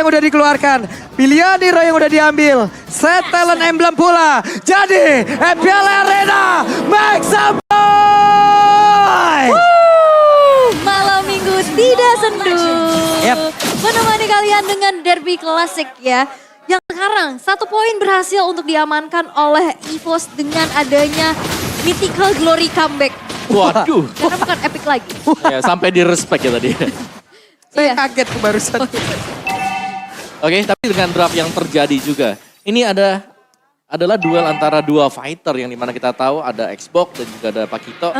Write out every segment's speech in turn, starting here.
yang udah dikeluarkan. Pilihan hero yang udah diambil. Set talent emblem pula. Jadi MPL Arena make some noise! Malam minggu tidak sendu. Yep. Menemani kalian dengan derby klasik ya. Yang sekarang 1 poin berhasil untuk diamankan oleh EVOS dengan adanya Mythical Glory comeback. Waduh. Karena bukan epic lagi. Ya, sampai di respect ya tadi. Saya Iya. kaget barusan. Oke, tapi dengan draft yang terjadi juga. Ini adalah duel antara dua fighter yang dimana kita tahu ada Xbox dan juga ada Pakito.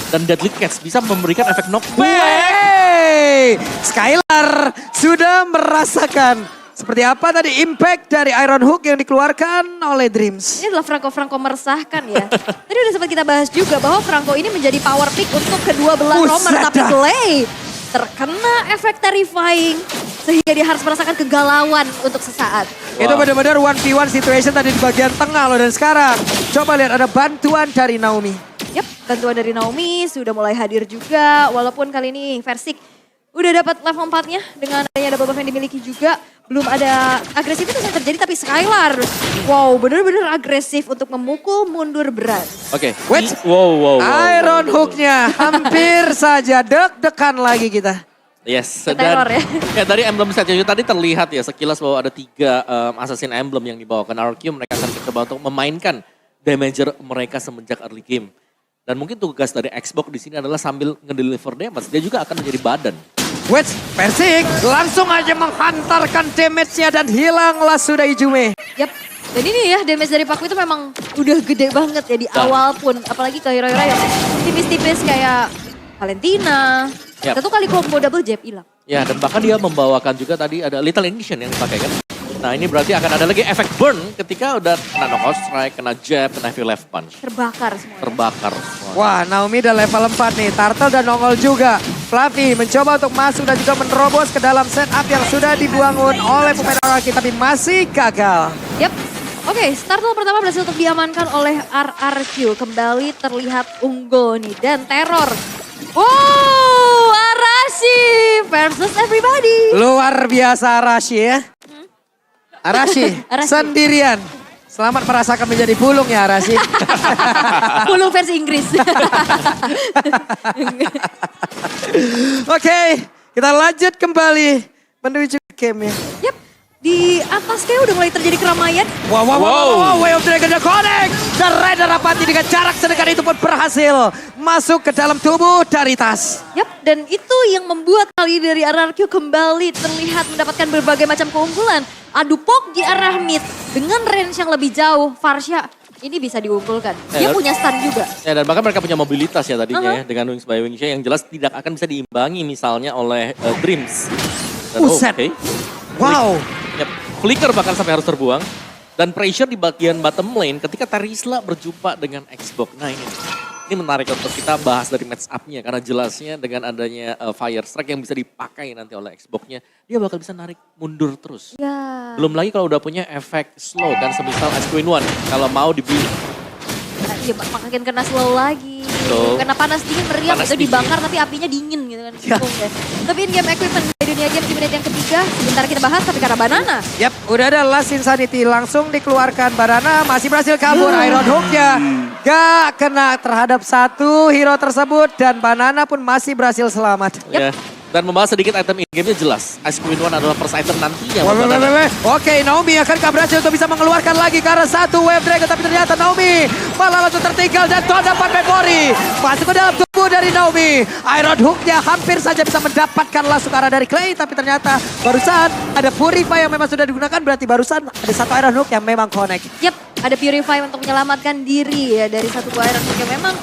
Dan Deadly Cats bisa memberikan efek knockback. Wey, Skylar sudah merasakan seperti apa tadi impact dari Iron Hook yang dikeluarkan oleh Dreams. Ini adalah Franco meresahkan ya. Tadi udah sempat kita bahas juga bahwa Franco ini menjadi power pick untuk kedua belah Buset romer. Tapi dah. Clay terkena efek terrifying. Sehingga dia harus merasakan kegalauan untuk sesaat. Wow. Itu benar-benar 1v1 situation tadi di bagian tengah loh. Dan sekarang coba lihat ada bantuan dari Naomi. Yap, bantuan dari Naomi sudah mulai hadir juga. Walaupun kali ini Versik udah dapat level 4-nya dengan adanya double buff yang dimiliki juga. Belum ada agresivitas yang terjadi tapi Skylar, wow benar-benar agresif untuk memukul mundur berat. Oke. Wait. Wow. Iron Hook-nya hampir saja deg-degan lagi kita. Yes. Teror ya. Ya dari emblem setnya tadi terlihat ya sekilas bahwa ada 3 assassin emblem yang dibawakan RQ. Mereka akan coba untuk memainkan damager mereka semenjak early game. Dan mungkin tugas dari Xbox di sini adalah sambil ngedeliver damage, dia juga akan menjadi badan. Wait, Persik langsung aja menghantarkan damage-nya dan hilanglah sudah Ijume. Yap, dan ini ya damage dari Paku itu memang udah gede banget ya di awal pun. Apalagi ke hero-hero yang tipis-tipis kayak Valentina. Yap. Satu kali combo double jab hilang. Ya dan bahkan dia membawakan juga tadi ada Little Ignition yang dipakai kan. Nah ini berarti akan ada lagi efek burn ketika udah kena knockout strike, kena jab, kena heavy left punch. Terbakar semua. Terbakar semua. Wah, Naomi udah level 4 nih. Turtle dan nongol juga. Fluffy mencoba untuk masuk dan juga menerobos ke dalam setup yang sudah dibangun oleh pemain RRQ tapi masih gagal. Yap. Oke, startle pertama berhasil untuk diamankan oleh RRQ. Kembali terlihat unggul nih dan teror. Wow, Arashi versus everybody. Luar biasa Arashi ya. Arashi, Arashi. sendirian. Selamat merasakan menjadi pulung ya Arashi. Pulung versi Inggris. Oke, kita lanjut kembali menuju game ya. Yap, di atas kayak udah mulai terjadi keramaian. Wow, Way of Dragon the Connect. Dan Raider Rapati dengan jarak sedekat itu pun berhasil masuk ke dalam tubuh dari tas. Yap, dan itu yang membuat kali dari RRQ kembali terlihat mendapatkan berbagai macam keunggulan. Adu pok di arah mid dengan range yang lebih jauh. Farsha ini bisa diunggulkan. Dia Ya, punya stun juga. Ya dan bahkan mereka punya mobilitas ya tadinya ya dengan Wings by Wingsha yang jelas tidak akan bisa diimbangi misalnya oleh Dreams. Dan, Buset. Wow. Yep. Flicker bahkan sampai harus terbuang. Dan pressure di bagian bottom lane ketika Terisla berjumpa dengan Xbox. Nah ini menarik untuk kita bahas dari match up-nya. Karena jelasnya dengan adanya Fire Strike yang bisa dipakai nanti oleh Xbox-nya. Dia bakal bisa narik mundur terus. Ya. Belum lagi kalau udah punya efek slow kan semisal Ice Queen One. Kalau mau dibeli. Ya, makin kena slow lagi. Betul. Kena panas dingin meriam Panas itu dingin. dibakar tapi apinya dingin gitu kan. Ya. Bingung deh. Tapi in-game equipment di dunia game di menit yang ketiga. Sebentar kita bahas tapi karena banana. Yap, udah ada Last Insanity langsung dikeluarkan. Barana masih berhasil kabur. Iron Hook-nya gak kena terhadap satu hero tersebut. Dan Banana pun masih berhasil selamat. Ya. Dan membahas sedikit item in-game-nya jelas. Ice Queen One adalah first item nantinya. Oke, Naomi akankah berhasil untuk bisa mengeluarkan lagi karena satu Wave Dragon. Tapi ternyata Naomi malah langsung tertinggal dan dapat memory. Masuk ke dalam tubuh dari Naomi. Iron Hook-nya hampir saja bisa mendapatkan langsung arah dari Clay. Tapi ternyata barusan ada Purify yang memang sudah digunakan. Berarti barusan ada satu Iron Hook yang memang connect. Yap, ada Purify untuk menyelamatkan diri ya dari satu buah Iron Hook yang memang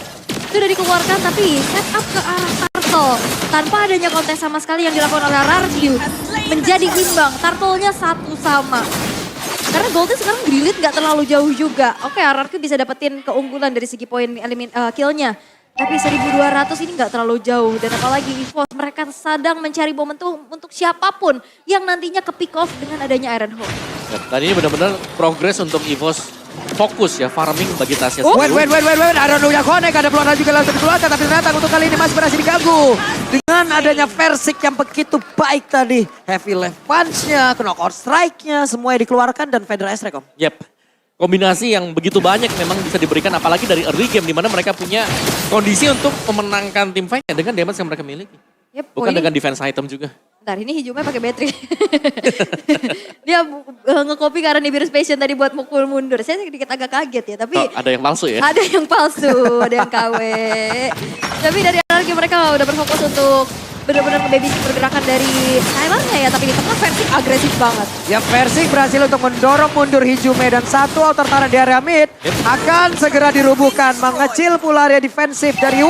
sudah dikeluarkan tapi set up ke arah Turtle. Tanpa adanya kontes sama sekali yang dilakukan oleh RRQ. Menjadi imbang, Turtle-nya satu sama. Karena Goldnya sekarang Grilit nggak terlalu jauh juga. Oke, RRQ bisa dapetin keunggulan dari segi poin kill-nya. Tapi 1200 ini nggak terlalu jauh. Dan apalagi EVOS mereka sedang mencari momentum untuk siapapun yang nantinya ke pick off dengan adanya Iron Hook. Dan ini benar-benar progres untuk EVOS fokus ya farming bagi Tasya Wait, sendiri. ada Nuya Connect, ada pelontar juga langsung dikeluarkan, tapi ternyata untuk kali ini masih berhasil diganggu. Dengan adanya Versik yang begitu baik tadi. Heavy left punch-nya, knockout strike-nya, semuanya dikeluarkan dan Fedra Strike om. Yep. Kombinasi yang begitu banyak memang bisa diberikan apalagi dari early game di mana mereka punya kondisi untuk memenangkan tim fight dengan damage yang mereka miliki. Yep, Bukan dengan defense item juga. Bentar, ini hijaunya pakai battery. Dia nge-copy karena di Virus Passion tadi buat mukul mundur. Saya sedikit agak kaget ya, tapi... Oh, ada yang palsu ya? Ada yang palsu, ada yang KW. Tapi dari anarki mereka udah berfokus untuk benar-benar nge-babysit pergerakan dari Skylarnya ya. Tapi di tengah Versik agresif banget. Ya Versik berhasil untuk mendorong mundur Hijume dan satu outer turret di area mid akan segera dirubuhkan. Mengecil pula area defensif dari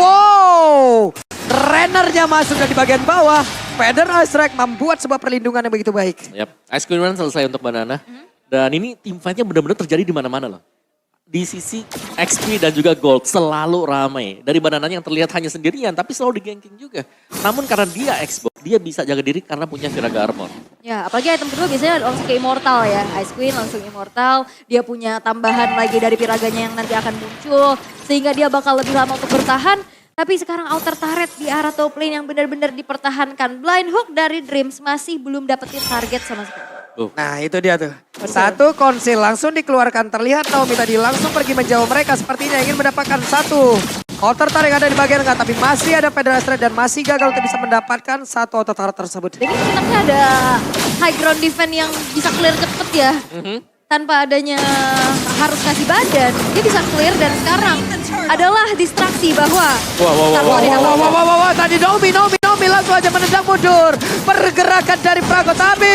Rennernya masuk dari bagian bawah. Federal Strike membuat sebuah perlindungan yang begitu baik. Yep. Ice Queen Run selesai untuk Banana. Dan ini tim fight-nya benar-benar terjadi di mana-mana loh. Di sisi XP dan juga Gold selalu ramai. Dari Banananya yang terlihat hanya sendirian tapi selalu di-ganking juga. Namun karena dia Xbox, dia bisa jaga diri karena punya Viraga Armor. Ya, apalagi item kedua biasanya langsung ke Immortal ya. Ice Queen langsung Immortal. Dia punya tambahan lagi dari Piraganya yang nanti akan muncul. Sehingga dia bakal lebih lama untuk bertahan. Tapi sekarang outer turret di arah top lane yang benar-benar dipertahankan. Blind Hook dari Dreams masih belum dapetin target sama sekali. Nah itu dia tuh. Satu konsil langsung dikeluarkan. Terlihat Naomi tadi langsung pergi menjauh mereka. Sepertinya ingin mendapatkan satu outer turret yang ada di bagian enggak. Tapi masih ada Federal Strike dan masih gagal untuk bisa mendapatkan satu outer turret tersebut. Jadi sebenarnya ada high ground defense yang bisa clear cepet ya. Tanpa adanya harus kasih badan, dia bisa clear dan sekarang adalah distraksi bahwa Wow. Tadi Naomi langsung aja menendang mundur. Pergerakan dari Prago tapi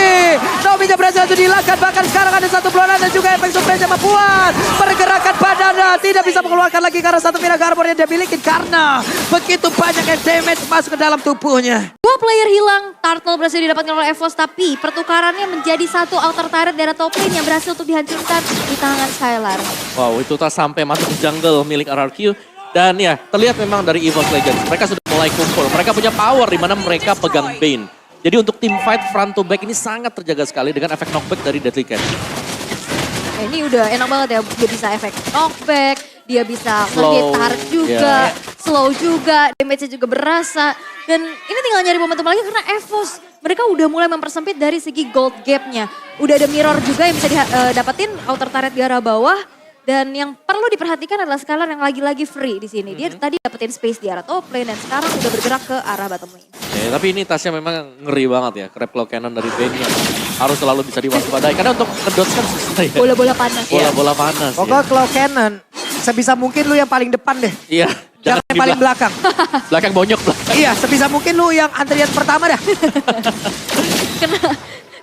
Naomi-nya berhasil langsung dihilangkan. Bahkan sekarang ada satu blonan dan juga efek surprise membuat pergerakan badannya tidak bisa mengeluarkan lagi karena satu Viraga Armor yang dia miliki karena begitu banyak yang damage masuk ke dalam tubuhnya. dua player hilang, Turtle berhasil didapatkan oleh EVOS tapi pertukarannya menjadi satu outer turret dari top lane yang berhasil untuk dihancurkan di tangan Skylar. Wow, itu tak sampai masuk ke jungle milik RRQ. Dan ya, terlihat memang dari EVOS Legends, mereka sudah mulai kumpul. Mereka punya power di mana mereka pegang Bane. Jadi untuk team fight front to back ini sangat terjaga sekali dengan efek knockback dari Deadly Cat. Ini udah enak banget ya, dia bisa efek knockback, dia bisa Slow, nge-hit target juga, slow juga, damage-nya juga berasa. Dan ini tinggal nyari momentum lagi karena EVOS, mereka udah mulai mempersempit dari segi gold gap-nya. Udah ada mirror juga yang bisa didapetin outer turret di arah bawah. Dan yang perlu diperhatikan adalah Skylar yang lagi-lagi free di sini. Dia tadi dapetin space di arah top lane dan sekarang udah bergerak ke arah bottom lane. Ya, tapi ini Tasya memang ngeri banget ya. Crab Claw Cannon dari Bane yang harus selalu bisa diwaspadai. Karena untuk ngedodge kan susah ya. Bola-bola panas. Bola-bola panas Pokoknya ya. Claw Cannon sebisa mungkin lu yang paling depan deh. Iya. Jangan yang paling belakang. Belakang bonyok belakang. Iya sebisa mungkin lu yang antrian pertama dah.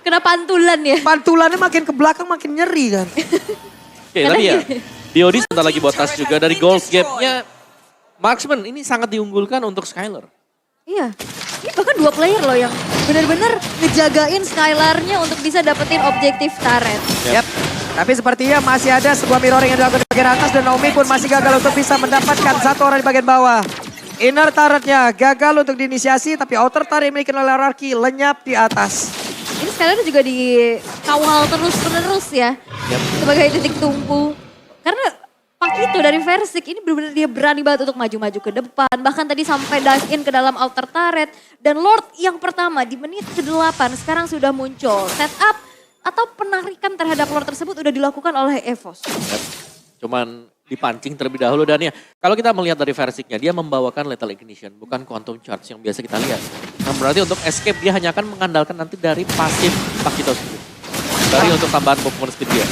Kena pantulan ya. Pantulannya makin ke belakang makin nyeri kan. Oke, tapi ya DOD sebentar lagi buat Tas juga. Dari gold gap-nya Marksman ini sangat diunggulkan untuk Skylar. Iya, ini bahkan dua player loh yang benar-benar ngejagain Skylar-nya untuk bisa dapetin objektif turret. Yap. Tapi sepertinya masih ada sebuah mirroring yang dilakukan di bagian atas dan Naomi pun masih gagal untuk bisa mendapatkan satu orang di bagian bawah. Inner turretnya gagal untuk diinisiasi tapi outer turret yang dimiliki oleh RRQ lenyap di atas. Ini Skylar juga dikawal terus-menerus ya. Sebagai titik tumpu. Karena Pakito dari Versik ini benar-benar dia berani banget untuk maju-maju ke depan. Bahkan tadi sampai dive in ke dalam outer turret. Dan Lord yang pertama di menit ke-8 sekarang sudah muncul. Setup atau penarikan terhadap Lord tersebut udah dilakukan oleh EVOS. Cuman dipancing terlebih dahulu dan ya kalau kita melihat dari Versiknya dia membawakan Lethal Ignition bukan Quantum Charge yang biasa kita lihat. Nah berarti untuk escape dia hanya akan mengandalkan nanti dari pasif Pakito sendiri. Dari untuk tambahan movement speed dia.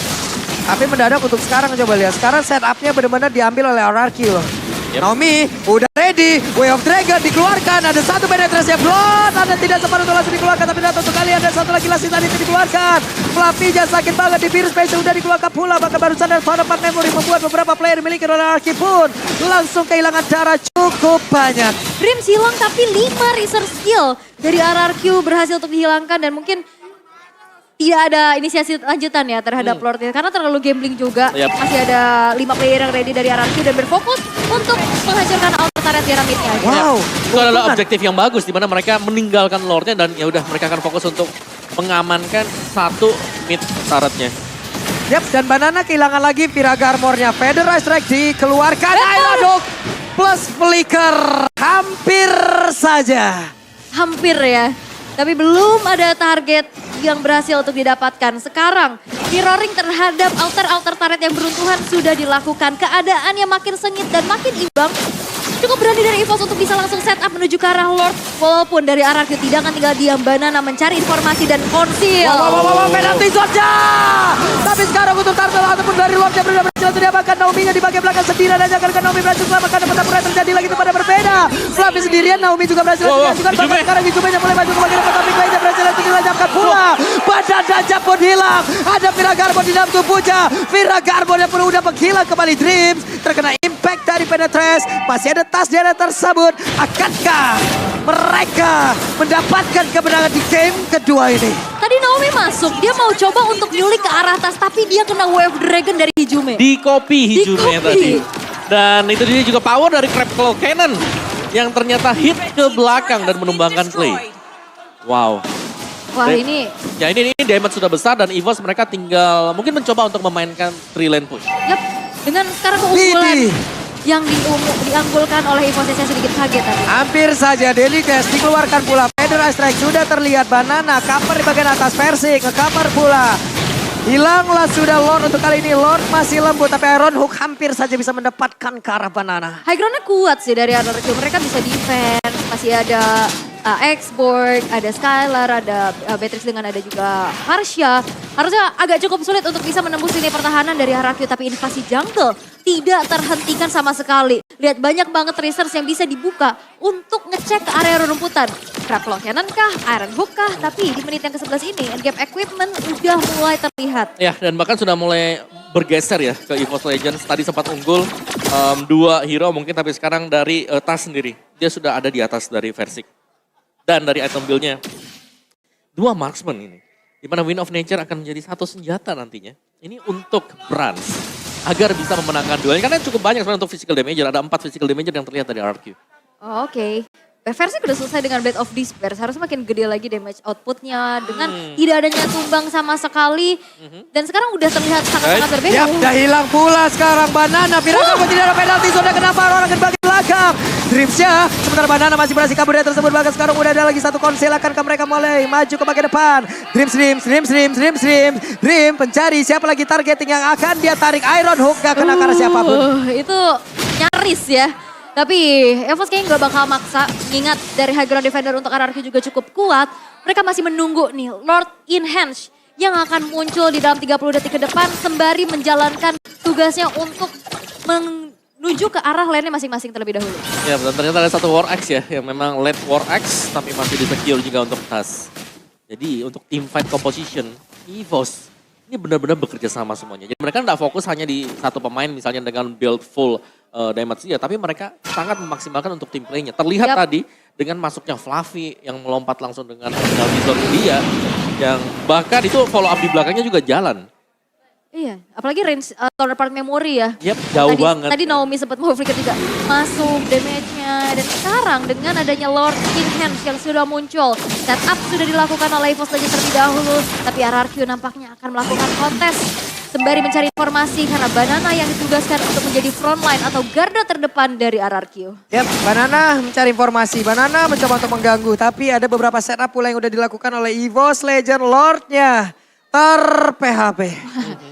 Tapi mendadak untuk sekarang coba lihat. Sekarang setupnya benar-benar diambil oleh RRQ loh. Naomi udah ready. Way of Dragon dikeluarkan. Ada satu penetrasi blood. Ada tidak sempat untuk langsung dikeluarkan. Tapi datang untuk kali ada satu lagi last tadi dikeluarkan. Fluffy-nya sakit banget di Virus Passion udah dikeluarkan pula. Bahkan barusan dari Found Part Memory membuat beberapa player miliki RRQ pun langsung kehilangan darah cukup banyak. Dreams hilang tapi 5 research skill dari RRQ berhasil untuk dihilangkan. Dan mungkin tidak ada inisiasi lanjutan ya terhadap Lordnya. Karena terlalu gambling juga. Masih ada 5 player yang ready dari RRQ dan berfokus untuk menghancurkan outer turret di midnya. Wow. Itu adalah objektif yang bagus di mana mereka meninggalkan Lordnya dan ya udah mereka akan fokus untuk mengamankan satu mid turretnya. Yap, dan Banana kehilangan lagi Viraga armornya. Feather Strike dikeluarkan. Irodhook plus Flicker. Hampir saja. Hampir ya. Tapi belum ada target yang berhasil untuk didapatkan. Sekarang mirroring terhadap altar turret yang beruntuhan sudah dilakukan. Keadaannya makin sengit dan makin imbang. Cukup berani dari EVOS untuk bisa langsung set up menuju ke arah Lord. Walaupun dari arah Q tidak akan tinggal diam. Banana mencari informasi dan konsil. Wow, penalti zone-nya. Tapi sekarang untuk Turtle ataupun dari Lordnya benar berhasil untuk diamankan. Naomi-nya di bagian belakang sendirian aja. Karena Naomi berhasil selamatkan dan pertempuran terjadi lagi pada berbeda. Fluffy sendirian, Naomi juga berhasil diajukan. Bahkan sekarang Ijume-nya mulai maju ke bagian depan. Tapi Clay-nya berhasil untuk dilanjutkan pula. Badan Daja pun hilang. Ada Viraga Arbor di dalam tubuhnya. Viraga Arbornya pun udah menghilang kembali. Dreams terkena impact dari Penetrace. Masih ada tas di area tersebut. Akankah mereka mendapatkan kemenangan di game kedua ini? Tadi Naomi masuk, dia mau coba untuk nyulik ke arah atas, tapi dia kena Wave Dragon dari Hijume. Di copy Hijume tadi. Dan itu dia juga power dari Crab Claw Cannon yang ternyata hit ke belakang dan menumbangkan Clay. Wow. Wah ini... Ya ini damage sudah besar dan EVOS mereka tinggal mungkin mencoba untuk memainkan 3 lane push. Yap, dengan sekarang keunggulan yang dianggulkan oleh EVOS saya sedikit kaget tadi. Hampir saja Delicast dikeluarkan pula. Feather Strike sudah terlihat. Banana cover di bagian atas. Versi nge-cover pula. Hilanglah sudah Lord untuk kali ini. Lord masih lembut tapi Ironhook hampir saja bisa mendapatkan ke arah Banana. High ground-nya kuat sih dari RRQ. Mereka bisa defense, masih ada X-Borg, ada Skylar, ada Beatrix dengan ada juga Harsha. Harusnya agak cukup sulit untuk bisa menembus lini pertahanan dari RRQ. Tapi invasi jungle tidak terhentikan sama sekali. Lihat banyak banget research yang bisa dibuka untuk ngecek ke area rumputan. Crab Claw Cannon kah, Ironhook kah? Tapi di menit yang ke-11 ini endgame equipment udah mulai terlihat. Ya dan bahkan sudah mulai bergeser ya ke EVOS Legends. Tadi sempat unggul 2 hero mungkin tapi sekarang dari Tas sendiri. Dia sudah ada di atas dari Versik. Dan dari item build-nya 2 marksman ini. Dimana Wind of Nature akan menjadi satu senjata nantinya. Ini untuk Brans. Agar bisa memenangkan duel. Karena cukup banyak sebenarnya untuk physical damager. Ada 4 physical damager yang terlihat dari RQ. Oh, oke. Versi udah selesai dengan Blade of Despair. Harusnya makin gede lagi damage outputnya. Dengan tidak adanya tumbang sama sekali. Dan sekarang udah terlihat sangat-sangat berbeda. Yap, udah hilang pula sekarang Banana. Viraga pun tidak ada penalti. Sudah kenapa orang ke bagian belakang. Dreamsnya, sementara Banana masih berhasil kabur dari tersebut. Bahkan sekarang udah ada lagi satu konsil. Akankah mereka mulai maju ke bagian depan. Dream pencari siapa lagi targeting yang akan dia tarik. Ironhook gak kena karena siapapun. Itu nyaris ya. Tapi EVOS kayaknya gak bakal maksa. Mengingat dari high ground defender untuk RRQ juga cukup kuat. Mereka masih menunggu nih Lord Enhance yang akan muncul di dalam 30 detik ke depan. Sembari menjalankan tugasnya untuk menuju ke arah lane-nya masing-masing terlebih dahulu. Ya dan ternyata ada satu War Axe ya. Yang memang late War Axe tapi masih di-secure juga untuk Tas. Jadi untuk team fight composition EVOS ini benar-benar bekerja sama semuanya. Jadi mereka nggak fokus hanya di satu pemain misalnya dengan build full damage dia, tapi mereka sangat memaksimalkan untuk tim play-nya. Terlihat tadi dengan masuknya Fluffy yang melompat langsung dengan Vizor dia, yang bahkan itu follow up di belakangnya juga jalan. Iya, apalagi range counterpart memory ya. Yap, jauh banget. Tadi Naomi sempat mau flicker juga. Masuk damage-nya. Dan sekarang dengan adanya Lord Enhance yang sudah muncul. Setup sudah dilakukan oleh EVOS Legends terlebih dahulu. Tapi RRQ nampaknya akan melakukan kontes. Sembari mencari informasi karena Banana yang ditugaskan untuk menjadi frontline atau garda terdepan dari RRQ. Yap, Banana mencari informasi. Banana mencoba untuk mengganggu. Tapi ada beberapa setup pula yang udah dilakukan oleh EVOS Legends. Lordnya ter-PHP.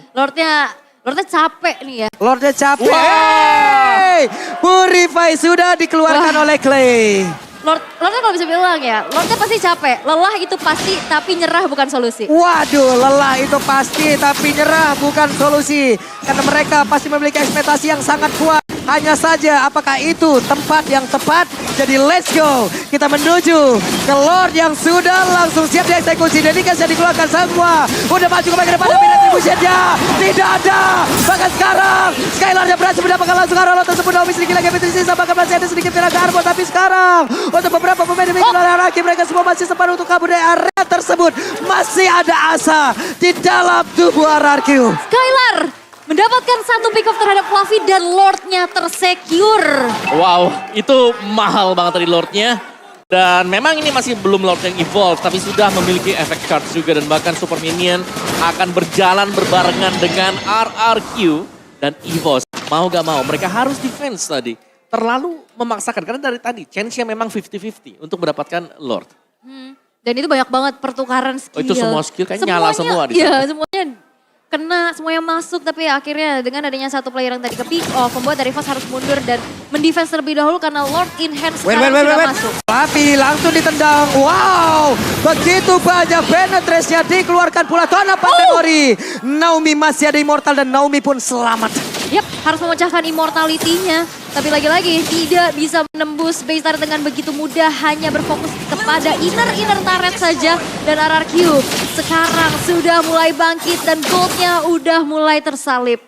Lordnya capek nih ya. Lordnya capek. Hey! Purify sudah dikeluarkan oleh Clay. Lordnya kalau bisa bilang ya, Lordnya pasti capek. Lelah itu pasti, tapi nyerah bukan solusi. Waduh, lelah itu pasti, tapi nyerah bukan solusi. Karena mereka pasti memiliki ekspektasi yang sangat kuat. Hanya saja apakah itu tempat yang tepat? Jadi let's go. Kita menuju ke Lord yang sudah langsung siap dieksekusi. Delicast yang dikeluarkan semua. Udah maju ke bagian depan tapi retribution-nya tidak ada. Bahkan sekarang Skylar-nya berhasil mendapatkan langsung arah Lord tersebut. Naomi sedikit lagi Beatrix bahkan masih ada sedikit Viraga Arbor. Tapi sekarang untuk beberapa pemain demi laki mereka semua masih sempat untuk kabur dari area tersebut. Masih ada asa di dalam tubuh RRQ. Skylar mendapatkan satu pick off terhadap Fluffy dan Lordnya tersecure. Wow, itu mahal banget tadi Lordnya. Dan memang ini masih belum Lord yang evolve, tapi sudah memiliki efek charge juga. Dan bahkan Super Minion akan berjalan berbarengan dengan RRQ dan EVOS. Mau gak mau, mereka harus defense tadi. Terlalu memaksakan, karena dari tadi chance-nya memang 50-50 untuk mendapatkan Lord. Dan itu banyak banget pertukaran skill. Oh, itu semua skill kayaknya nyala semua di Iya, sana. semuanya kena, semuanya masuk. Tapi akhirnya dengan adanya satu player yang tadi ke pick off, membuat dari Fast harus mundur dan mendefense terlebih dahulu karena Lord in hand sekarang sudah masuk. Tapi langsung ditendang. Wow, begitu banyak penetrasinya dikeluarkan pula Tona Pandemori. Naomi masih ada immortal dan Naomi pun selamat. Yap, harus memecahkan immortality-nya. Tapi lagi-lagi tidak bisa menembus base turret dengan begitu mudah. Hanya berfokus kepada inner turret saja. Dan RRQ sekarang sudah mulai bangkit dan goldnya udah mulai tersalip.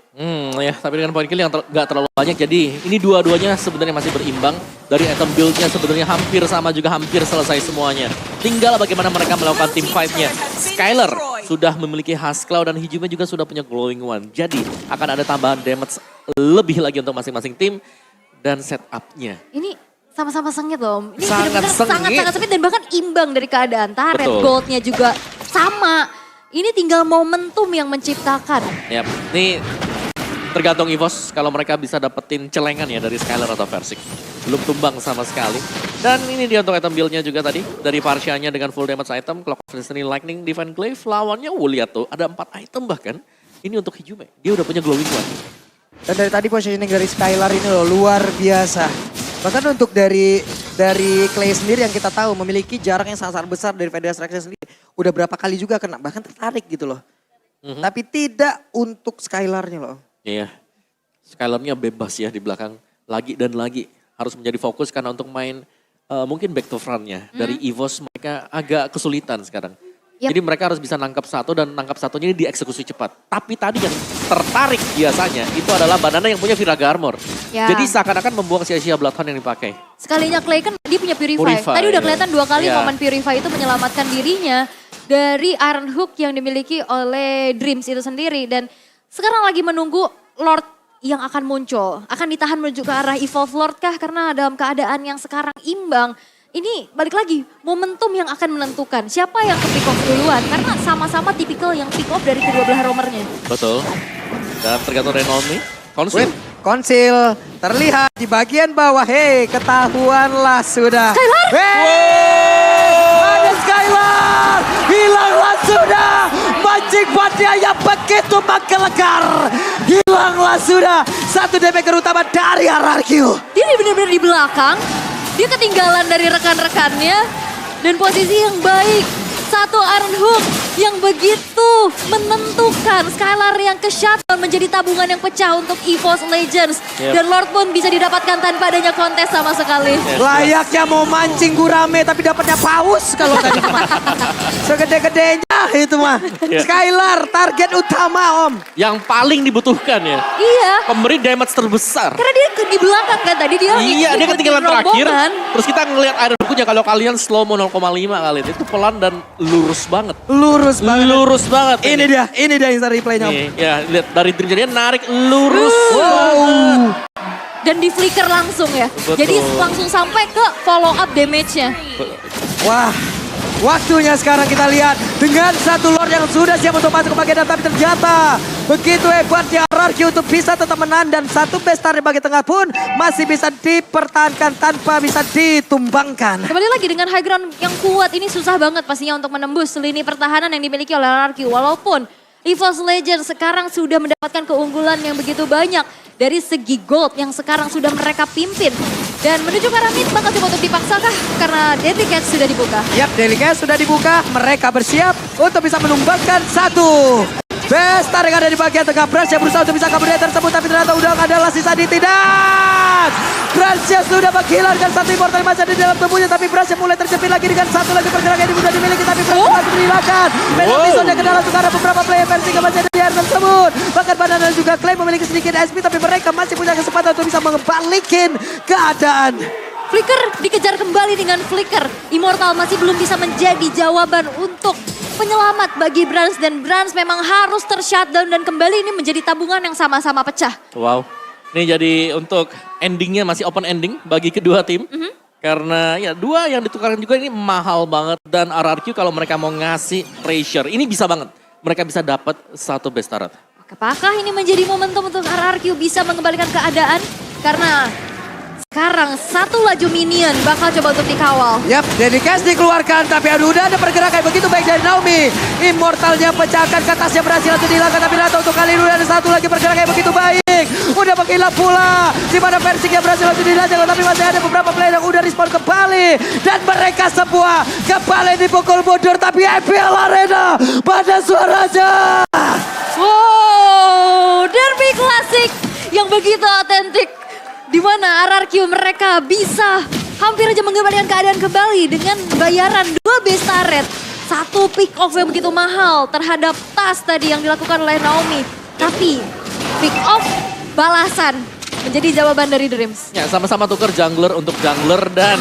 Ya, tapi dengan poin kill yang gak terlalu banyak. Jadi ini dua-duanya sebenarnya masih berimbang. Dari item build-nya sebenarnya hampir sama juga, hampir selesai semuanya. Tinggal bagaimana mereka melakukan team fight-nya. Skylar sudah memiliki Husklau dan Hijime juga sudah punya Glowing One. Jadi akan ada tambahan damage lebih lagi untuk masing-masing tim dan setup-nya. Ini sama-sama sengit loh. Ini Sangat benar-benar sengit. sangat-sangat sengit dan bahkan imbang dari keadaan. Turret Betul. goldnya juga sama. Ini tinggal momentum yang menciptakan. Yap, ini tergantung EVOS kalau mereka bisa dapetin celengan ya dari Skylar atau Versik. Belum tumbang sama sekali. Dan ini dia untuk item build-nya juga tadi. Dari Parsianya dengan full damage item, Clock of Destiny, Lightning, Divine Glaive. Lawannya, lihat tuh, ada 4 item bahkan. Ini untuk Hijime, dia udah punya Glowing One. Dan dari tadi positioning dari Skylar ini loh luar biasa. Bahkan untuk dari Clay sendiri yang kita tahu memiliki jarak yang sangat besar dari Federasi Rex sendiri. Udah berapa kali juga kena, bahkan tertarik gitu loh. Tapi tidak untuk Skylar-nya loh. Iya, Skylar-nya bebas ya di belakang. Lagi dan lagi harus menjadi fokus karena untuk main mungkin back to front-nya. Dari EVOS mereka agak kesulitan sekarang. Yap. Jadi mereka harus bisa nangkap satu dan nangkap satunya ini dieksekusi cepat. Tapi tadi yang tertarik biasanya itu adalah Banana yang punya Viraga Armor. Ya. Jadi seakan-akan membuang sia-sia Bloodhound yang dipakai. Sekalinya Clay kan dia punya Purify. Purify, Tadi udah iya. kelihatan 2 kali Iya. momen Purify itu menyelamatkan dirinya dari Iron Hook yang dimiliki oleh Dreams itu sendiri. Dan sekarang lagi menunggu Lord yang akan muncul. Akan ditahan menuju ke arah Evolve Lord kah? Karena dalam keadaan yang sekarang imbang. Ini balik lagi, momentum yang akan menentukan siapa yang ke pick off duluan. Karena sama-sama tipikal yang pick off dari kedua belah romernya. Betul. Dan tergantung Renomi. Konsil. Konsil terlihat di bagian bawah. Hei, ketahuanlah sudah. Skylar! Ada Skylar! Hilanglah sudah! Mancing buatnya yang begitu menggelegar. Hilanglah sudah. Satu damager utama dari RRQ. Dia benar-benar di belakang, dia ketinggalan dari rekan-rekannya, dan posisi yang baik. Satu Iron Hook yang begitu menentukan. Skylar yang ke shutdown menjadi tabungan yang pecah untuk EVOS Legends. Yep. Dan Lord pun bisa didapatkan tanpa adanya kontes sama sekali. Layaknya mau mancing gurame tapi dapatnya paus kalau tadi mah. Segede-gedenya itu mah. Iya. Skylar target utama Om. Yang paling dibutuhkan ya. Iya, Pemberi damage terbesar. karena dia di belakang kan tadi dia Iya, dia ngikutin ketinggalan terakhir. rombongan. Terus kita ngelihat Iron Hook-nya kalau kalian slow mo 0,5 kali itu pelan dan lurus banget. Lurus banget. Lurus banget. Ini dia instant replaynya Om. Nih, ya lihat dari dream dia narik lurus. Wow. Dan di flicker langsung ya. Betul. Jadi langsung sampai ke follow up damage-nya. Wah. Waktunya sekarang kita lihat dengan satu Lord yang sudah siap untuk masuk ke bagian dalam, tapi ternyata begitu hebatnya RRQ untuk bisa tetap menang dan satu bestar di bagian tengah pun masih bisa dipertahankan tanpa bisa ditumbangkan. Kembali lagi dengan high ground yang kuat ini susah banget pastinya untuk menembus lini pertahanan yang dimiliki oleh RRQ. Walaupun EVOS Legends sekarang sudah mendapatkan keunggulan yang begitu banyak dari segi gold yang sekarang sudah mereka pimpin. Dan menuju ke arah mid bakal coba untuk dipaksakah karena Deadly Catch sudah dibuka. Yap, Delicate sudah dibuka, mereka bersiap untuk bisa menumbangkan satu. Bestar yang ada di bagian tengah, Brans yang berusaha untuk bisa kabur dari tersebut, tapi ternyata udah adalah sisa di tidak. Brans yang sudah menghilangkan satu immortal yang masih ada di dalam tubuhnya, tapi Brans yang mulai terjepit lagi dengan satu lagi pergerakan yang mudah dimiliki, tapi Brans lagi menghilangkan. Penalti ke dalam untuk beberapa player versi yang masih ada di area tersebut. Bahkan Banana dan juga Clay memiliki sedikit SP, tapi mereka masih punya kesempatan untuk bisa membalikin keadaan. Flicker dikejar kembali dengan Flicker. Immortal masih belum bisa menjadi jawaban untuk penyelamat bagi Brans. Dan Brans memang harus ter-shutdown dan kembali ini menjadi tabungan yang sama-sama pecah. Wow. Ini jadi untuk endingnya masih open ending bagi kedua tim. Karena ya dua yang ditukarkan juga ini mahal banget. Dan RRQ kalau mereka mau ngasih pressure, ini bisa banget. Mereka bisa dapat satu best turret. Apakah ini menjadi momentum untuk RRQ bisa mengembalikan keadaan? Karena sekarang satu laju minion bakal coba untuk dikawal. Yap, Dedicast dikeluarkan, tapi aduh udah ada pergerakan begitu baik dari Naomi. Immortalnya pecahkan, ke atasnya berhasil langsung dihilangkan, tapi Nato untuk kali ini ada satu lagi pergerakan yang begitu baik. Udah menghilang pula, di mana Versing yang berhasil langsung dihilangkan, tapi masih ada beberapa player yang udah respawn kembali. Dan mereka semua kembali dipukul mundur, tapi IPL Arena pada suaranya. Wow, derby klasik yang begitu otentik. Di mana RRQ mereka bisa hampir aja mengembalikan keadaan kembali dengan bayaran 2 base turret. Satu pick off yang begitu mahal terhadap tas tadi yang dilakukan oleh Naomi. Tapi pick off balasan menjadi jawaban dari Dreams. Ya sama-sama tuker jungler untuk jungler dan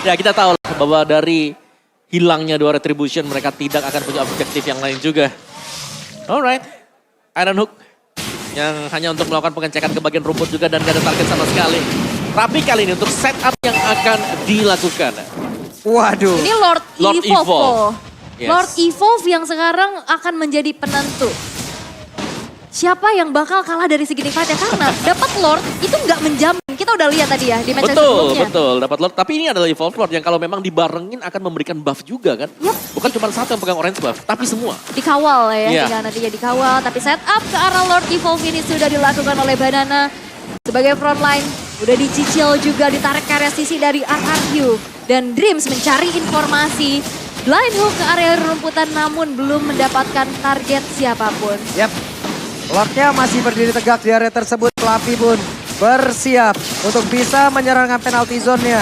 ya kita tahu lah bahwa dari hilangnya 2 retribution mereka tidak akan punya objektif yang lain juga. Alright, Iron Hook yang hanya untuk melakukan pengecekan ke bagian rumput juga dan gak ada target sama sekali. Tapi kali ini untuk setup yang akan dilakukan. Waduh. Ini Lord Evolve. Yes. Lord Evolve yang sekarang akan menjadi penentu. Siapa yang bakal kalah dari segi fight ya? Karena dapat Lord itu nggak menjamin. Kita udah lihat tadi ya di match sebelumnya. Betul, dapat Lord. Tapi ini adalah Evolve Lord yang kalau memang dibarengin akan memberikan buff juga kan. Yep. Bukan cuma satu yang pegang orange buff, tapi semua. Dikawal ya, Yeah. tinggal nantinya dikawal. Tapi setup ke arah Lord Evolve ini sudah dilakukan oleh Banana. Sebagai frontline, udah dicicil juga ditarik ke area sisi dari RRQ. Dan Dreams mencari informasi. Blind hook ke area rumputan namun belum mendapatkan target siapapun. Yap, Lordnya masih berdiri tegak di area tersebut. Fluffy pun bersiap untuk bisa menyerangkan penalty zone-nya.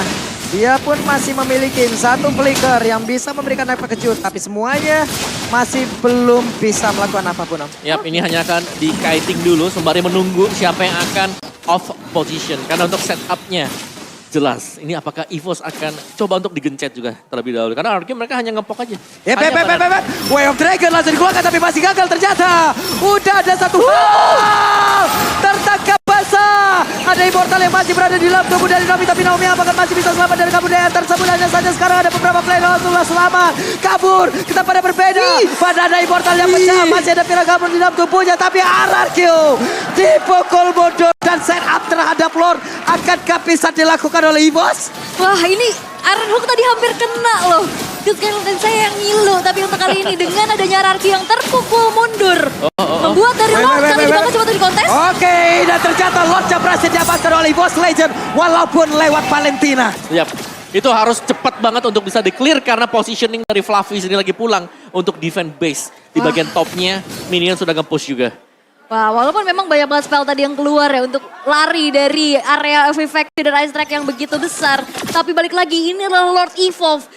Dia pun masih memiliki satu flicker yang bisa memberikan efek kejut. Tapi semuanya masih belum bisa melakukan apapun. Yap, ini hanya akan di-kiting dulu sembari menunggu siapa yang akan off position. Karena untuk setupnya jelas. Ini apakah EVOS akan coba untuk digencet juga terlebih dahulu. Karena RRQ mereka hanya ngepok aja. Ya, Way of Dragon langsung dikeluarkan tapi masih gagal ternyata. Udah ada satu hal. Tertangkap basah. Ada Immortal yang masih berada di dalam tubuh dari Naomi. Tapi Naomi apakah masih bisa selamat dari kebudayaan tersebut. Hanya saja sekarang ada beberapa player langsunglah selamat. Kabur. Kita pada berbeda. Pada ada Immortal yang pecah. Masih ada Pira kabur di dalam tubuhnya. Tapi RRQ dipukul mundur. Dan set up terhadap Lord. Akankah bisa dilakukan oleh EVOS? Wah ini Iron Hook tadi hampir kena loh. Dan saya yang ngilu. Tapi untuk kali ini dengan adanya RRQ yang terpukul mundur. Membuat dari Lord kali ini bakal coba di kontes. Oke, dan ternyata Lordnya berhasil didapatkan oleh EVOS Legend. Walaupun lewat Valentina. Yap. Itu harus cepat banget untuk bisa di-clear karena positioning dari Fluffy sendiri lagi pulang untuk defend base. Di bagian topnya, minion sudah nge-push juga. Wah, walaupun memang banyak banget spell tadi yang keluar ya untuk lari dari area of effect dan ice track yang begitu besar. Tapi balik lagi, ini adalah Lord Evolve.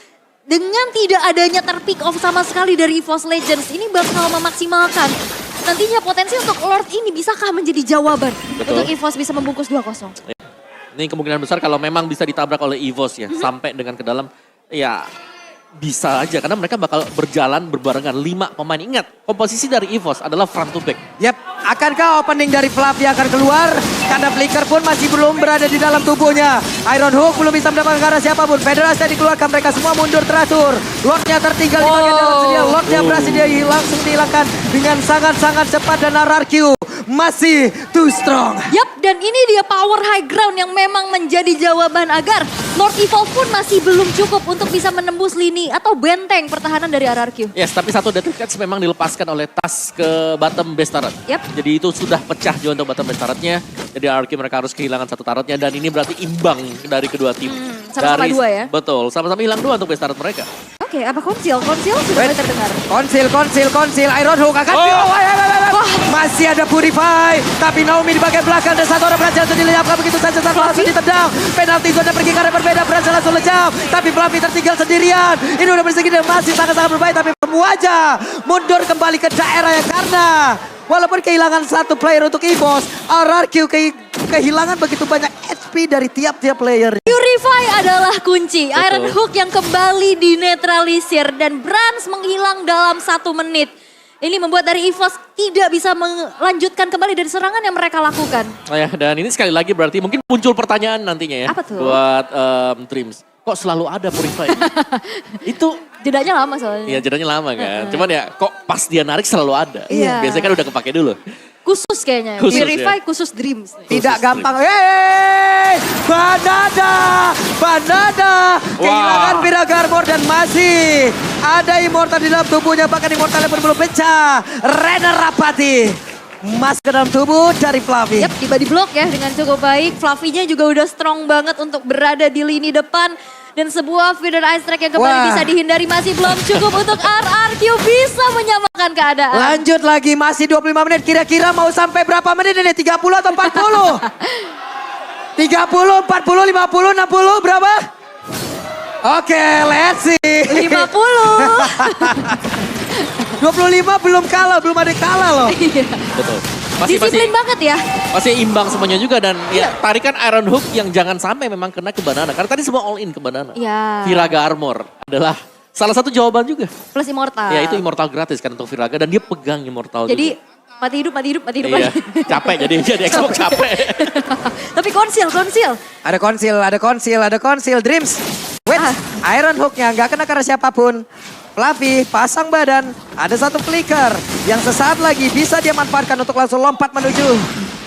Dengan tidak adanya terpick off sama sekali dari EVOS Legends, ini bakal memaksimalkan nantinya potensi untuk Lord ini bisakah menjadi jawaban untuk EVOS bisa membungkus 2-0. Ini kemungkinan besar kalau memang bisa ditabrak oleh EVOS ya, sampai dengan ke dalam, ya bisa aja. Karena mereka bakal berjalan berbarengan 5 pemain. Ingat, komposisi dari EVOS adalah front to back. Yap, akankah opening dari Fluffy akan keluar? Karena Flicker pun masih belum berada di dalam tubuhnya. Iron Hook belum bisa mendapatkan ke arah siapapun. Federasi dikeluarkan, mereka semua mundur teratur. Lordnya tertinggal di bagian dalam sedia. Lordnya berhasil langsung dihilangkan dengan sangat-sangat cepat dan RRQ masih too strong. Yap, dan ini dia power high ground yang memang menjadi jawaban agar Lord Evolve pun masih belum cukup untuk bisa menembus lini atau benteng pertahanan dari RRQ. Yes, tapi satu Death Catch memang dilepaskan oleh tas ke bottom base turret. Yap. Jadi itu sudah pecah juga untuk bottom base turretnya. Jadi RRQ mereka harus kehilangan satu turretnya dan ini berarti imbang dari kedua tim. Sama-sama dua ya? Betul, sama-sama hilang 2 untuk base turret mereka. Oke, apa konsil? Konsil sudah mulai terdengar. Konsil. Iron Hook akan masih ada Purify. Tapi Naomi di bagian belakang dan satu orang berhasil langsung dilenyapkan begitu saja tanpa langsung ditendang. Penalti zone pergi ke arah berbeda, berhasil langsung lejam. Tapi Fluffy tertinggal sendirian. Ini udah bersegi dan masih sangat-sangat berbahaya. Tapi aja mundur kembali ke daerah yang karena walaupun kehilangan satu player untuk EVOS, RRQ kehilangan begitu banyak HP dari tiap-tiap player. Purify adalah kunci. Iron Hook yang kembali dinetralisir dan Brans menghilang dalam 1 menit. Ini membuat dari EVOS tidak bisa melanjutkan kembali dari serangan yang mereka lakukan. Oh ya, dan ini sekali lagi berarti mungkin muncul pertanyaan nantinya ya. Apa tuh? Buat Dreams. Kok selalu ada Purify? Itu Jedanya lama soalnya. ya jedanya lama kan. Cuman ya kok pas dia narik selalu ada. Iya. Biasanya kan udah kepake dulu. Khusus kayaknya. Khusus, Purify ya. khusus Dreams. Tidak gampang. Yeay! Banada. Kehilangan Firaga Armor dan masih ada Immortal di dalam tubuhnya. Bahkan Immortalnya pun belum pecah. Renner Rapati. Mas ke dalam tubuh dari Fluffy. Yap, tiba di blok ya dengan cukup baik. Fluffy-nya juga udah strong banget untuk berada di lini depan. Dan sebuah feeder ice track yang kembali bisa dihindari masih belum cukup untuk RRQ bisa menyamakan keadaan. Lanjut lagi, masih 25 menit. Kira-kira mau sampai berapa menit ini? 30 atau 40? 30, 40, 50, 60 berapa? Oke, let's see. 50. 25 belum kalah, belum ada kalah loh. Betul. Disiplin banget ya. Masih imbang semuanya juga dan ya tarikan Iron Hook yang jangan sampai memang kena ke Banana. Karena tadi semua all in ke Banana. Ya. Viraga Armor adalah salah satu jawaban juga. Plus Immortal. Ya itu Immortal gratis kan untuk Viraga dan dia pegang Immortal Jadi juga. mati hidup Iya, lagi. capek jadi Xbox capek. Tapi konsil. Ada konsil. Dreams. Wait, Iron Hook-nya nggak kena karena siapapun. Fluffy pasang badan, ada satu flicker yang sesaat lagi bisa dia manfaatkan untuk langsung lompat menuju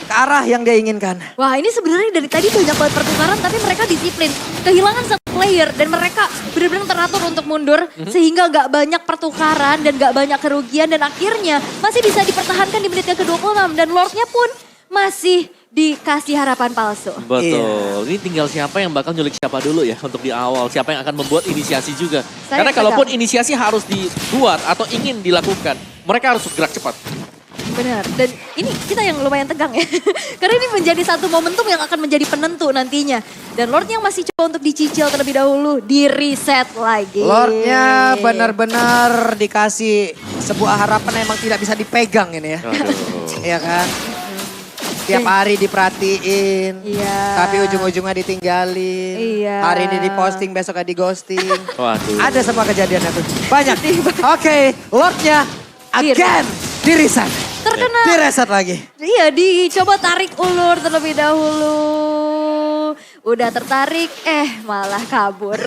ke arah yang dia inginkan. Wah ini sebenarnya dari tadi banyak banget pertukaran tapi mereka disiplin. Kehilangan satu player dan mereka benar-benar teratur untuk mundur. Sehingga gak banyak pertukaran dan gak banyak kerugian. Dan akhirnya masih bisa dipertahankan di menit yang ke-26. Dan Lordnya pun masih dikasih harapan palsu. Betul. Ini tinggal siapa yang bakal nyulik siapa dulu ya untuk di awal. Siapa yang akan membuat inisiasi juga. Karena kalaupun inisiasi harus dibuat atau ingin dilakukan, mereka harus gerak cepat. Benar. Dan ini kita yang lumayan tegang ya. Karena ini menjadi satu momentum yang akan menjadi penentu nantinya. Dan Lordnya masih coba untuk dicicil terlebih dahulu. Di reset lagi. Lordnya benar-benar dikasih sebuah harapan yang emang tidak bisa dipegang ini ya. Iya kan? Tiap hari diperhatiin, tapi ujung-ujungnya ditinggalin. Iya. Hari ini diposting, besoknya di ghosting. Waduh. Ada semua kejadiannya tuh. Banyak. Oke, Lordnya again di reset. Terkena. Di reset lagi. Iya, dicoba tarik ulur terlebih dahulu. Udah tertarik, malah kabur.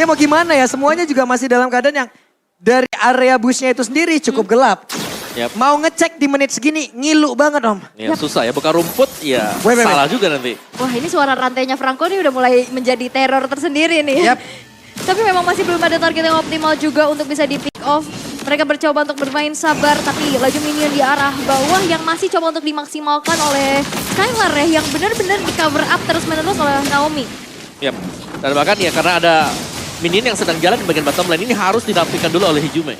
Ya mau gimana ya, semuanya juga masih dalam keadaan yang dari area busnya itu sendiri cukup gelap. Yep. Mau ngecek di menit segini, ngilu banget Om. Ya, susah ya, buka rumput ya salah juga nanti. Wah ini suara rantainya Franco ini udah mulai menjadi teror tersendiri nih. Yep. Tapi memang masih belum ada target yang optimal juga untuk bisa di pick off. Mereka bercoba untuk bermain sabar, tapi laju minion di arah bawah yang masih coba untuk dimaksimalkan oleh Skylar ya, yang benar-benar di cover up terus-menerus oleh Naomi. Yap. Dan bahkan ya karena ada minion yang sedang jalan di bagian bottom lane ini harus dirapikan dulu oleh Hijume.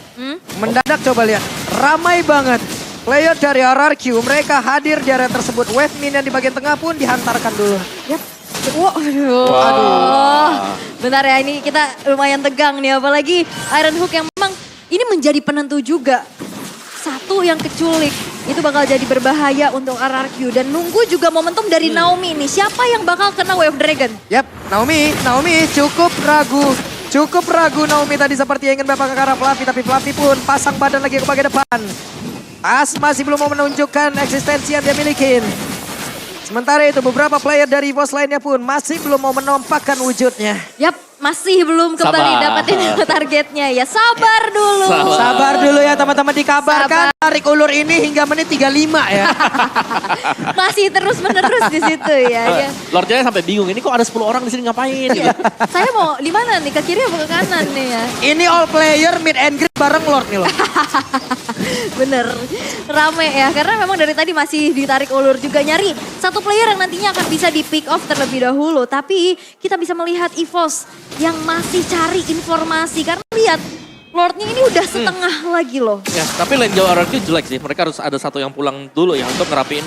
Mendadak coba lihat, ramai banget. Player dari RRQ, mereka hadir di area tersebut. Wave minion di bagian tengah pun dihantarkan dulu. Yap. Aduh. Bentar ya, ini kita lumayan tegang nih. Apalagi Iron Hook yang memang ini menjadi penentu juga. Satu yang keculik, itu bakal jadi berbahaya untuk RRQ. Dan nunggu juga momentum dari Naomi nih. Siapa yang bakal kena Wave Dragon? Yap, Naomi cukup ragu. Cukup ragu Naomi tadi seperti ingin bapak ke arah Fluffy. Tapi Fluffy pun pasang badan lagi ke bagian depan. Masih belum mau menunjukkan eksistensi yang dia miliki. Sementara itu beberapa player dari EVOS lainnya pun masih belum mau menampakkan wujudnya. Yap, masih belum kembali dapetin targetnya ya. Sabar dulu. Sabar dulu ya teman-teman, dikabarkan tarik ulur ini hingga menit 35 ya. Masih terus menerus di situ ya. Lordnya sampai bingung, ini kok ada 10 orang di sini ngapain? Gitu. Saya mau di mana nih? Ke kiri atau ke kanan nih ya? Ini all player mid and greet bareng Lord nih loh. Bener, rame ya. Karena memang dari tadi masih ditarik ulur juga, nyari satu player yang nantinya akan bisa di pick off terlebih dahulu. Tapi kita bisa melihat EVOS yang masih cari informasi. Karena lihat, Lordnya ini udah setengah lagi loh. Ya, tapi lane jauh RRQ jelek sih. Mereka harus ada satu yang pulang dulu ya untuk ngerapiin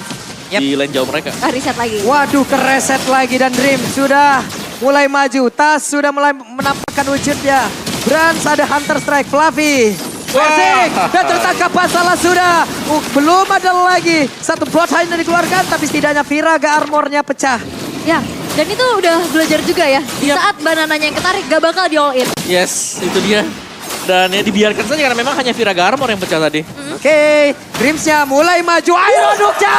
di lane jauh mereka. Reset lagi. Waduh, kereset lagi dan Dream sudah mulai maju. Tas sudah mulai menampakkan wujudnya. Brans ada Hunter Strike, Fluffy. Persik, dan tertangkap masalah sudah. Belum ada lagi. Satu bloodline yang dikeluarkan, tapi setidaknya Viraga armornya pecah. Ya, dan itu udah belajar juga ya. Di saat banananya yang ketarik gak bakal di all in. Yes, itu dia. Dan ya dibiarkan saja karena memang hanya Vira Garmor yang pecah tadi. Oke, Grimsnya mulai maju. Iron Hook-nya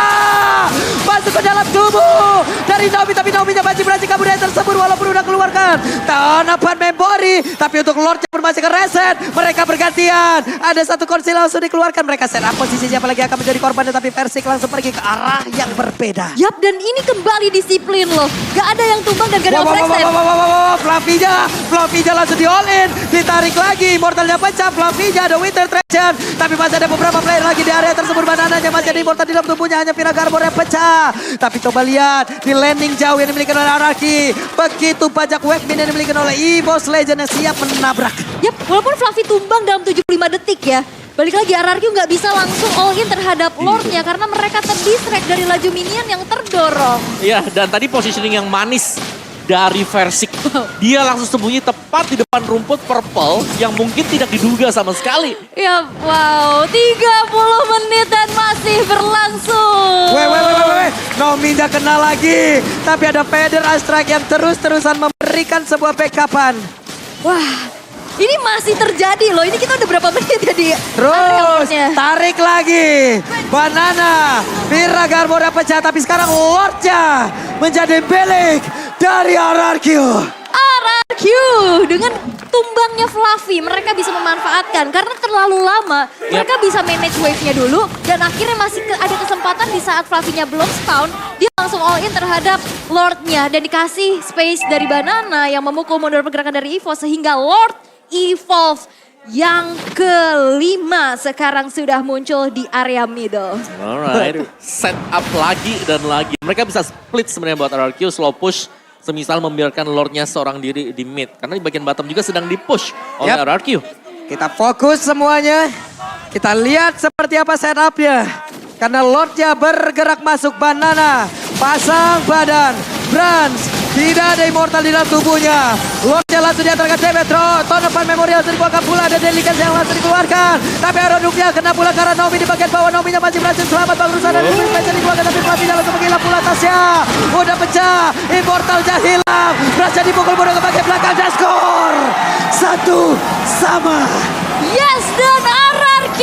masuk ke dalam tubuh dari Naomi. Tapi Naomi-nya masih berhasil kabur dari tersebut walaupun udah keluarkan tanapan memori. Tapi untuk Lord-nya pun masih ke reset. Mereka bergantian. Ada satu kursi langsung dikeluarkan. Mereka set up posisinya apalagi akan menjadi korban. Tapi Versik langsung pergi ke arah yang berbeda. Yap, dan ini kembali disiplin loh. Gak ada yang tumbang dan gak ada yang reset. Fluffy-nya langsung di all in. Ditarik lagi. Immortalnya pecah. Fluffy-nya ada Winter Treasure. Tapi masih ada beberapa player lagi di area tersebut. Banananya masih ada Immortal di dalam tubuhnya. Hanya Vira Garmor yang pecah. Tapi coba lihat. Di landing jauh yang dimiliki oleh Araki. Begitu banyak wave min yang dimiliki oleh EVOS Legend yang siap menabrak. Yap, walaupun Fluffy tumbang dalam 75 detik ya. Balik lagi RRQ nggak bisa langsung all in terhadap Lordnya karena mereka terdistract dari laju minion yang terdorong. Iya, dan tadi positioning yang manis dari Versik. Dia langsung sembunyi tepat di depan rumput purple yang mungkin tidak diduga sama sekali. Ya wow, 30 menit dan masih berlangsung. Weh. Naomi nggak kena lagi. Tapi ada Feather Strike yang terus-terusan memberikan sebuah backupan. Wah, ini masih terjadi loh. Ini kita udah berapa menit ya di Terus area-nya? tarik lagi. Banana. Vira Garmor yang pecah. Tapi sekarang Lordnya menjadi milik dari RRQ. RRQ dengan tumbangnya Fluffy mereka bisa memanfaatkan karena terlalu lama mereka bisa manage wave-nya dulu dan akhirnya masih ada kesempatan di saat Fluffy-nya belum spawn dia langsung all in terhadap Lord-nya dan dikasih space dari Banana yang memukul mundur pergerakan dari Evo sehingga Lord Evolve yang kelima sekarang sudah muncul di area middle. Alright, set up lagi dan lagi. Mereka bisa split sebenarnya buat RRQ, slow push. Semisal membiarkan Lordnya seorang diri di mid. Karena di bagian bottom juga sedang di-push oleh RRQ. Kita fokus semuanya. Kita lihat seperti apa setupnya. Karena Lordnya bergerak masuk Banana. Pasang badan. Brans. Tidak ada Immortal di dalam tubuhnya. Lordnya langsung diantarkan Demetro. Tonopan Memorial langsung dikeluarkan pula. Ada Delicate yang langsung dikeluarkan. Tapi Iron Hook-nya kena pula karena Naomi di bagian bawah. Naomi-nya masih berhasil selamat. Berusaha dari Spencer dikeluarkan. Tapi Fluffy-nya langsung menghilang pula tasnya. Udah pecah. Immortal-nya hilang. Berhasil dipukul mundur ke bagian belakang. Dan skor 1-1. Yes, dan RRQ